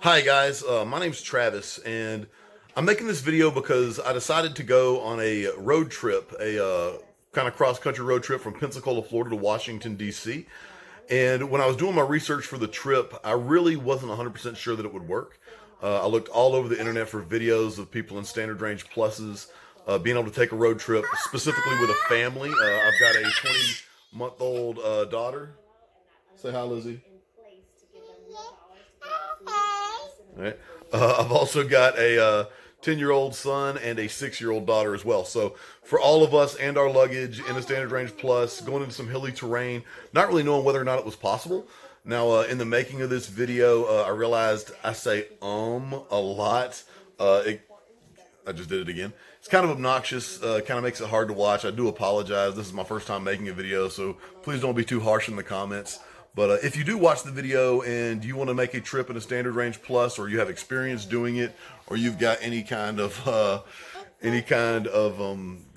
Hi guys, my name's Travis, and I'm making this video because I decided to go on a road trip, a kind of cross-country road trip from Pensacola, Florida to Washington, D.C. And when I was doing my research for the trip, I really wasn't 100% sure that it would work. I looked all over the internet for videos of people in standard range pluses being able to take a road trip, specifically with a family. I've got a 20-month-old daughter. Say hi, Lizzie. All right. I've also got a 10-year-old son and a 6-year-old daughter as well. So for all of us and our luggage in a standard range plus, going into some hilly terrain, not really knowing whether or not it was possible. Now, in the making of this video, I realized I say a lot. I just did it again. It's kind of obnoxious, kind of makes it hard to watch. I do apologize. This is my first time making a video, so please don't be too harsh in the comments. But if you do watch the video and you want to make a trip in a standard range plus, or you have experience doing it, or you've got any kind of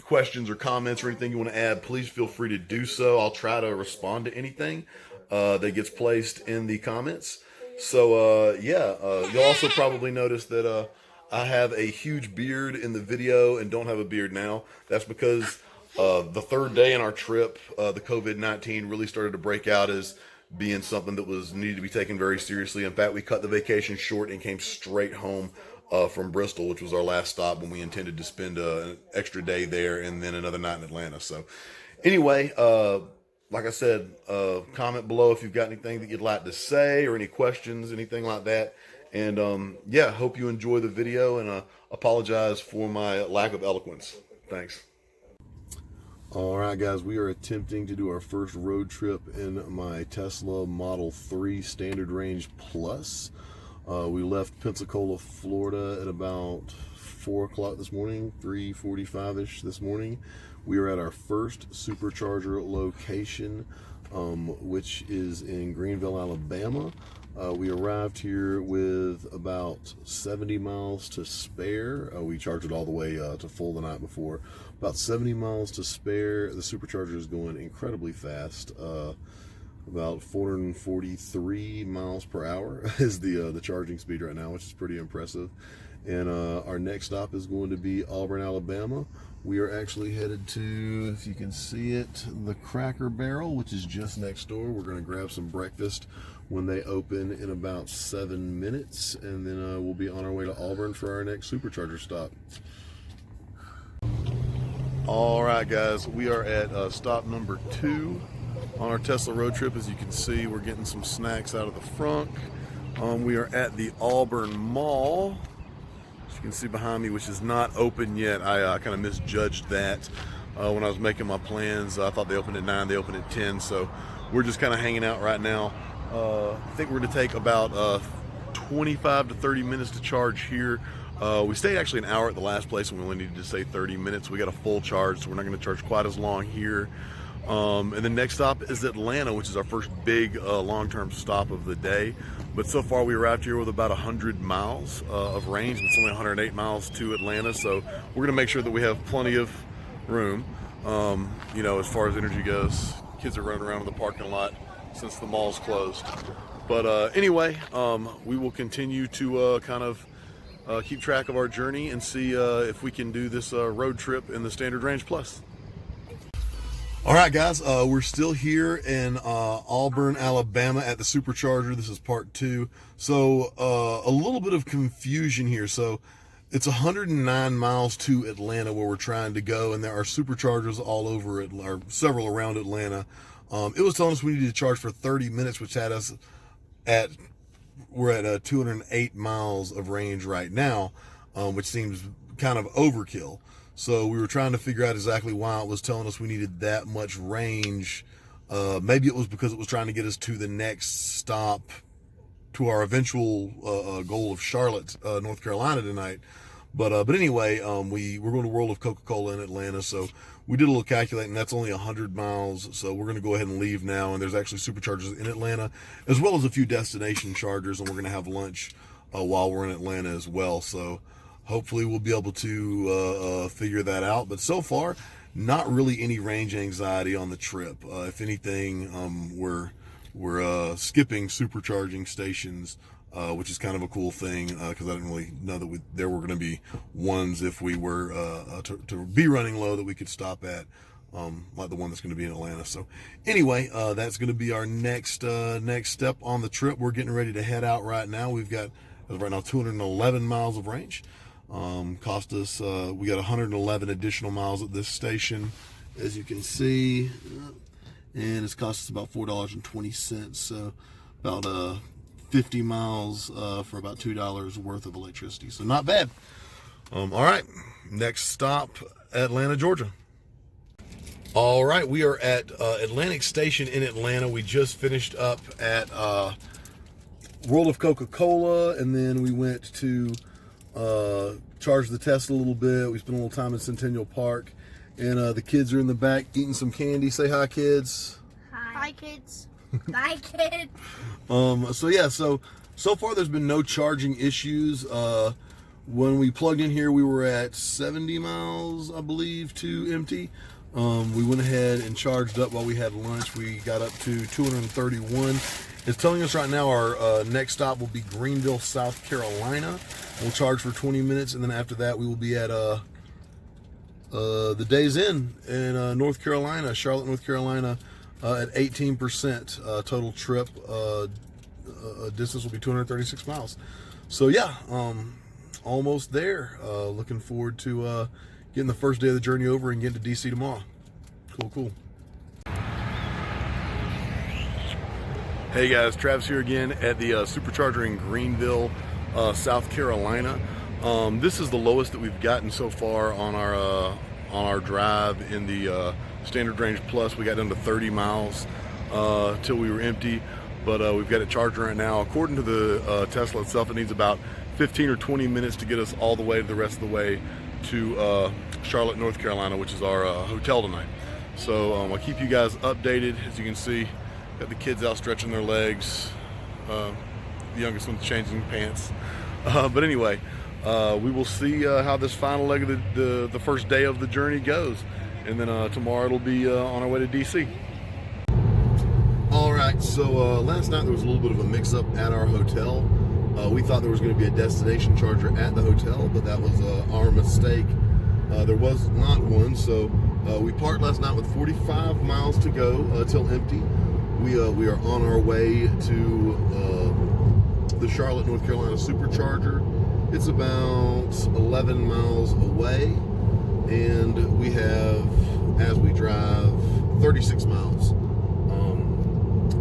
questions or comments or anything you want to add, please feel free to do so. I'll try to respond to anything that gets placed in the comments. So you'll also probably notice that I have a huge beard in the video and don't have a beard now. That's because the third day in our trip, the COVID-19 really started to break out as being something that was needed to be taken very seriously. In fact, we cut the vacation short and came straight home from Bristol, which was our last stop when we intended to spend an extra day there and then another night in Atlanta. So anyway, like I said, comment below if you've got anything that you'd like to say or any questions, anything like that. And hope you enjoy the video, and apologize for my lack of eloquence. Thanks. All right, guys, we are attempting to do our first road trip in my Tesla Model 3 Standard Range Plus. We left Pensacola, Florida at about 4 o'clock this morning, 3:45-ish this morning. We are at our first Supercharger location, which is in Greenville, Alabama. We arrived here with about 70 miles to spare. We charged it all the way to full the night before. About 70 miles to spare. The Supercharger is going incredibly fast. About 443 miles per hour is the charging speed right now, which is pretty impressive. And our next stop is going to be Auburn, Alabama. We are actually headed to, if you can see it, the Cracker Barrel, which is just next door. We're going to grab some breakfast when they open in about 7 minutes, and then we'll be on our way to Auburn for our next Supercharger stop. All right, guys, we are at stop number 2 on our Tesla road trip. As you can see, we're getting some snacks out of the front. We are at the Auburn Mall, as you can see behind me, which is not open yet. I kind of misjudged that when I was making my plans. I thought they opened at 9, they opened at 10, so we're just kind of hanging out right now. I think we're going to take about 25 to 30 minutes to charge here. We stayed actually an hour at the last place, and we only needed to stay 30 minutes. We got a full charge, so we're not going to charge quite as long here. And the next stop is Atlanta, which is our first big long-term stop of the day. But so far we arrived here with about 100 miles of range, and it's only 108 miles to Atlanta, so we're going to make sure that we have plenty of room, as far as energy goes. Kids are running around in the parking lot since the mall's closed. But anyway, we will continue to keep track of our journey and see if we can do this road trip in the Standard Range Plus. All right, guys, we're still here in Auburn, Alabama at the Supercharger. This is part 2. So a little bit of confusion here. So it's 109 miles to Atlanta where we're trying to go, and there are Superchargers all over it, or several around Atlanta. It was telling us we needed to charge for 30 minutes, which had us we're at 208 miles of range right now, which seems kind of overkill. So we were trying to figure out exactly why it was telling us we needed that much range. Maybe it was because it was trying to get us to the next stop, to our eventual goal of Charlotte, North Carolina tonight. But anyway, we're going to World of Coca-Cola in Atlanta, so we did a little calculating. That's only 100 miles, so we're going to go ahead and leave now. And there's actually Superchargers in Atlanta, as well as a few destination chargers, and we're going to have lunch while we're in Atlanta as well. So hopefully we'll be able to figure that out. But so far, not really any range anxiety on the trip. If anything, we're skipping supercharging stations which is kind of a cool thing because I didn't really know that there were going to be ones if we were to be running low that we could stop at, like the one that's going to be in Atlanta. So anyway, that's going to be our next step on the trip. We're getting ready to head out right now. We've got, as of right now, 211 miles of range. Cost us, we got 111 additional miles at this station, as you can see, and it's cost us about $4.20, so about 50 miles for about $2 worth of electricity, so not bad. All right, next stop, Atlanta, Georgia. All right, we are at Atlantic Station in Atlanta. We just finished up at World of Coca-Cola, and then we went to charge the Tesla a little bit. We spent a little time in Centennial Park, and the kids are in the back eating some candy. Say hi, kids. Hi, kids. Bye, kids. So yeah, so far there's been no charging issues. When we plugged in here, we were at 70 miles, I believe, to empty. We went ahead and charged up while we had lunch. We got up to 231. It's telling us right now our next stop will be Greenville, South Carolina. We'll charge for 20 minutes, and then after that we will be at the Days Inn in North Carolina, Charlotte, North Carolina, at 18%. Total trip distance will be 236 miles. So yeah, almost there. Looking forward to getting the first day of the journey over and getting to DC tomorrow. Cool. Hey guys, Travis here again at the Supercharger in Greenville, South Carolina. This is the lowest that we've gotten so far on our drive in the Standard Range Plus. We got down to 30 miles till we were empty, but we've got it charging right now. According to the Tesla itself, it needs about 15 or 20 minutes to get us all the way to the rest of the way to Charlotte, North Carolina, which is our hotel tonight. So I'll keep you guys updated. As you can see, got the kids out stretching their legs. The youngest one's changing pants. But anyway, we will see how this final leg of the first day of the journey goes. And then tomorrow it'll be on our way to DC. All right, so last night there was a little bit of a mix-up at our hotel. We thought there was going to be a destination charger at the hotel, but that was our mistake. There was not one, so we parked last night with 45 miles to go till empty. We are on our way to the Charlotte, North Carolina Supercharger. It's about 11 miles away, and we have, as we drive, 36 miles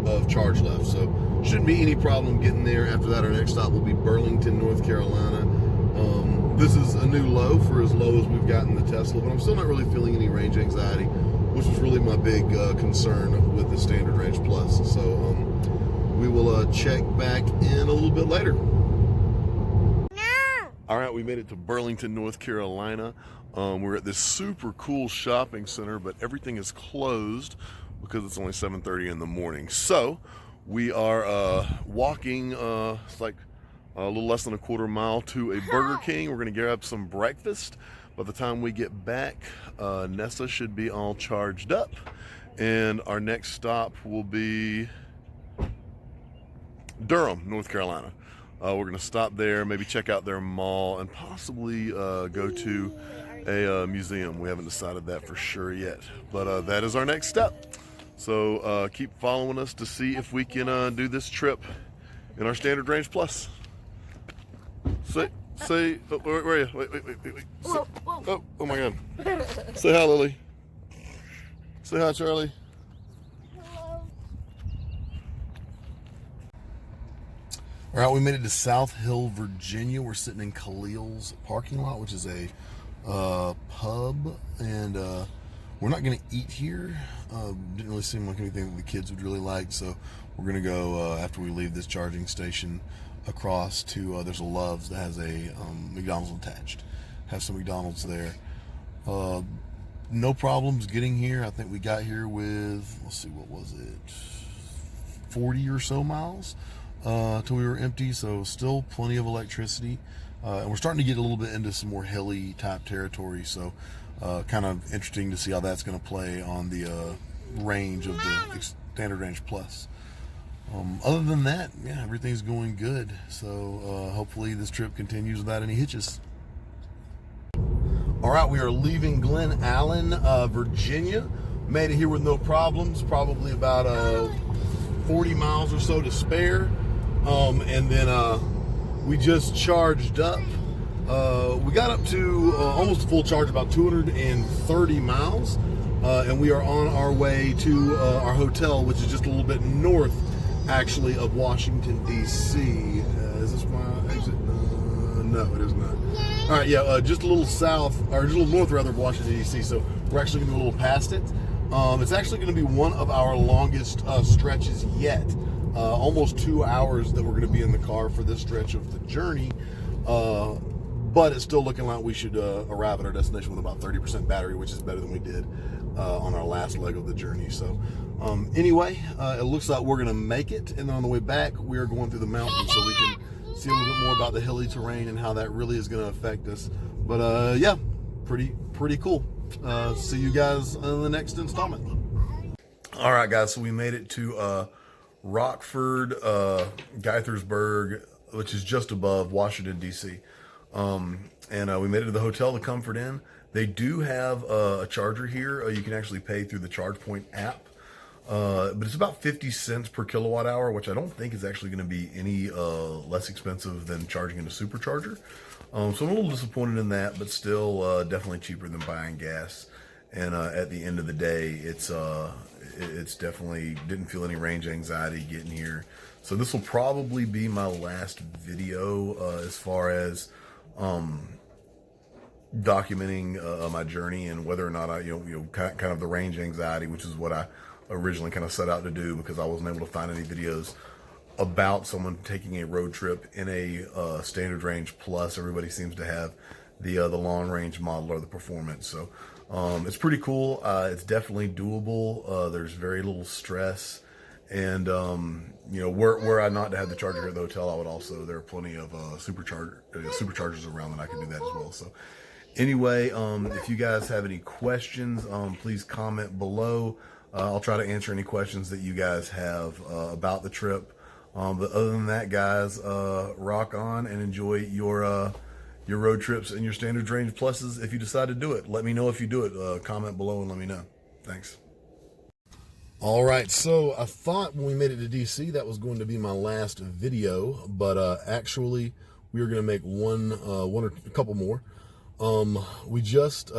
of charge left. So shouldn't be any problem getting there. After that, our next stop will be Burlington, North Carolina. This is a new low for as low as we've gotten the Tesla, but I'm still not really feeling any range anxiety, which was really my big concern with the Standard Range Plus. So we will check back in a little bit later. No. All right, we made it to Burlington, North Carolina. We're at this super cool shopping center, but everything is closed because it's only 7:30 in the morning. So we are walking, it's like a little less than a quarter mile to a Burger King. We're gonna grab some breakfast. By the time we get back, Nessa should be all charged up, and our next stop will be Durham, North Carolina. We're gonna stop there, maybe check out their mall, and possibly go to a museum. We haven't decided that for sure yet, but that is our next step. So keep following us to see if we can do this trip in our Standard Range Plus. Say, oh, where are you? Wait. Whoa. Oh my God. Say hi, Lily. Say hi, Charlie. Hello. All right, we made it to South Hill, Virginia. We're sitting in Khalil's parking lot, which is a pub, and we're not going to eat here. Didn't really seem like anything that the kids would really like, so we're going to go, after we leave this charging station, across to, there's a Love's that has a McDonald's attached. Have some McDonald's there. No problems getting here. I think we got here with, let's see, what was it, 40 or so miles till we were empty, so still plenty of electricity. And we're starting to get a little bit into some more hilly type territory, so kind of interesting to see how that's going to play on the range of the Standard Range Plus. Other than that, yeah, everything's going good. So hopefully this trip continues without any hitches. All right, we are leaving Glen Allen, Virginia. Made it here with no problems. Probably about 40 miles or so to spare. And then we just charged up. We got up to almost a full charge, about 230 miles. And we are on our way to our hotel, which is just a little bit north, actually, of Washington, D.C. Is this my exit? No, it is not. All right, yeah, just a little south, or just a little north, rather, of Washington, D.C. So we're actually going to go a little past it. It's actually going to be one of our longest stretches yet. Almost 2 hours that we're going to be in the car for this stretch of the journey. But it's still looking like we should arrive at our destination with about 30% battery, which is better than we did on our last leg of the journey. So anyway, it looks like we're going to make it. And then on the way back, we are going through the mountains so we can see a little bit more about the hilly terrain and how that really is going to affect us. But yeah, pretty cool. See you guys in the next installment. All right, guys, so we made it to Rockford, Gaithersburg, which is just above Washington, D.C. And we made it to the hotel, the Comfort Inn. They do have a charger here. You can actually pay through the ChargePoint app. But it's about 50 cents per kilowatt hour, which I don't think is actually going to be any less expensive than charging in a Supercharger. So I'm a little disappointed in that, but still definitely cheaper than buying gas. And at the end of the day, it's definitely didn't feel any range anxiety getting here. So this will probably be my last video as far as documenting my journey and whether or not I, kind of the range anxiety, which is what I originally kind of set out to do, because I wasn't able to find any videos about someone taking a road trip in a standard range plus. Everybody seems to have the long range model or the performance. So it's pretty cool. It's definitely doable. There's very little stress. And, were I not to have the charger at the hotel, I would also, there are plenty of superchargers around that I could do that as well. So anyway, if you guys have any questions, please comment below. I'll try to answer any questions that you guys have about the trip. But other than that, guys, rock on and enjoy your road trips and your standard range pluses if you decide to do it. Let me know if you do it. Comment below and let me know. Thanks. All right, so I thought when we made it to DC that was going to be my last video, but actually we are going to make one or a couple more. We just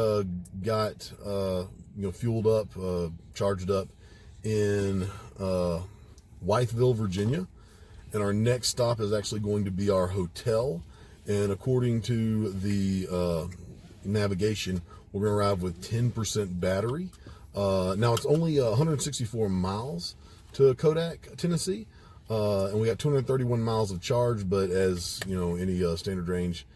got fueled up, charged up in Whiteville, Virginia, and our next stop is actually going to be our hotel. And according to the navigation, we're going to arrive with 10% battery. Now it's only 164 miles to Kodak, Tennessee, and we got 231 miles of charge. But as you know, any standard range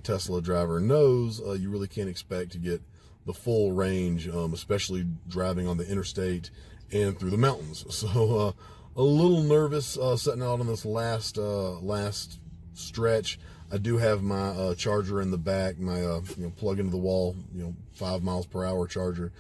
Tesla driver knows, you really can't expect to get the full range, especially driving on the interstate and through the mountains. So a little nervous setting out on this last stretch. I do have my charger in the back, my plug into the wall, 5 miles per hour charger,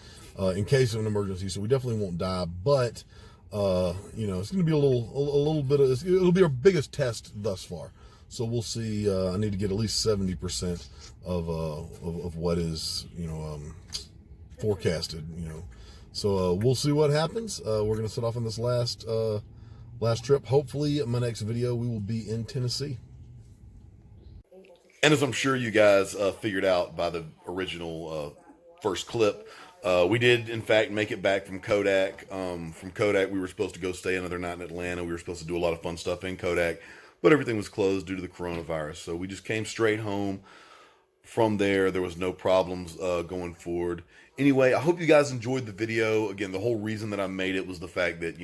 in case of an emergency. So we definitely won't die, but it's going to be a little bit of, it'll be our biggest test thus far. So we'll see. I need to get at least 70% of what is forecasted. So we'll see what happens. We're going to set off on this last trip. Hopefully, my next video we will be in Tennessee. And as I'm sure you guys figured out by the original first clip, we did, in fact, make it back from Kodak. From Kodak, we were supposed to go stay another night in Atlanta. We were supposed to do a lot of fun stuff in Kodak, but everything was closed due to the coronavirus. So we just came straight home. From there was no problems going forward. Anyway, I hope you guys enjoyed the video. Again, the whole reason that I made it was the fact that,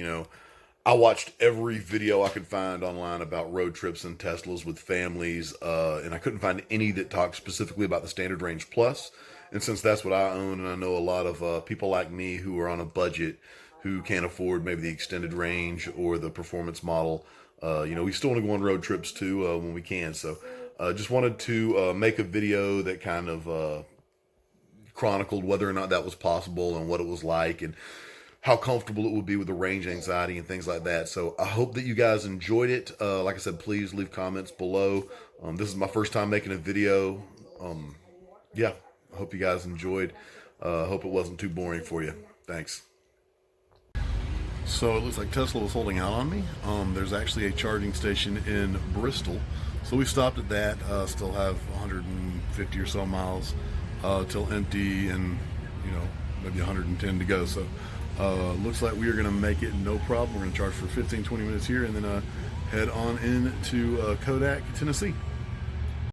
I watched every video I could find online about road trips and Teslas with families, and I couldn't find any that talked specifically about the Standard Range Plus. And since that's what I own, and I know a lot of people like me who are on a budget who can't afford maybe the extended range or the performance model, we still want to go on road trips too when we can. So just wanted to make a video that kind of chronicled whether or not that was possible and what it was like, and how comfortable it would be with the range anxiety and things like that. So I hope that you guys enjoyed it. Like I said, please leave comments below. This is my first time making a video. Yeah, I hope you guys enjoyed. Hope it wasn't too boring for you. Thanks. So it looks like Tesla was holding out on me. There's actually a charging station in Bristol. So we stopped at that, still have 150 or so miles till empty, and maybe 110 to go. So looks like we are gonna make it no problem. We're gonna charge for 15-20 minutes here and then head on into Kodak, Tennessee.